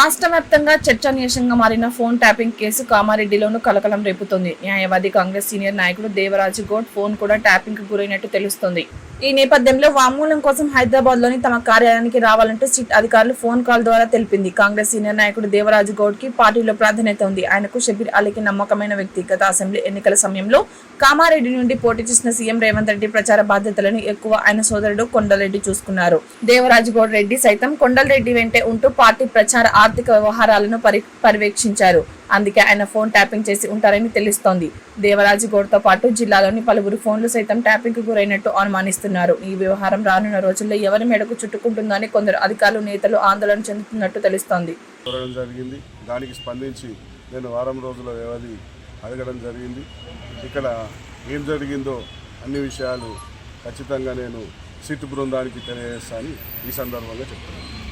రాష్ట్ర వ్యాప్తంగా చర్చనీయాంశంగా మారిన ఫోన్ ట్యాపింగ్ కేసు కామారెడ్డిలోనూ కలకలం రేపుతోంది. న్యాయవాది కాంగ్రెస్ సీనియర్ నాయకుడు దేవరాజు గౌడ్ ఫోన్ కూడా ట్యాపింగ్ కు గురైనట్టు తెలుస్తోంది. ఈ నేపథ్యంలో వాంగ్మూలం కోసం హైదరాబాద్ లోని తమ కార్యాలయానికి రావాలంటూ సిట్ అధికారులు ఫోన్ కాల్ ద్వారా తెలిపింది. కాంగ్రెస్ సీనియర్ నాయకుడు దేవరాజు గౌడ్ కి పార్టీలో ప్రాధాన్యత ఉంది. ఆయనకు షబీర్ అలీకి నమ్మకమైన వ్యక్తి. గత అసెంబ్లీ ఎన్నికల సమయంలో కామారెడ్డి నుండి పోటీ చేసిన సీఎం రేవంత్ రెడ్డి ప్రచార బాధ్యతలను ఎక్కువ ఆయన సోదరుడు కొండలరెడ్డి చూసుకున్నారు. దేవరాజు గౌడ్ రెడ్డి సైతం కొండలరెడ్డి వెంటే ఉంటూ పార్టీ ప్రచార ఆర్థిక వ్యవహారాలను పర్యవేక్షించారు. అందుకే ఆయన ఫోన్ ట్యాపింగ్ చేసి ఉంటారని తెలుస్తోంది. దేవరాజు గౌడ్ తో పాటు జిల్లాలోని పలువురు ఫోన్లు సైతం ట్యాపింగ్ కు గురైనట్టు అనుమానిస్తున్నారు. ఈ వ్యవహారం రానున్న రోజుల్లో ఎవరి మేడకు చుట్టుకుంటుందని కొందరు అధికారులు నేతలు ఆందోళన చెందుతున్నట్టు తెలుస్తోంది. దానికి స్పందించి నేను వారం రోజుల వ్యవధి అడగడం జరిగింది. ఇక్కడ ఏం జరిగిందో అన్ని విషయాలు ఖచ్చితంగా నేను సిట్ బృందానికి తెలియజేస్తానని ఈ సందర్భంగా చెప్తున్నాను.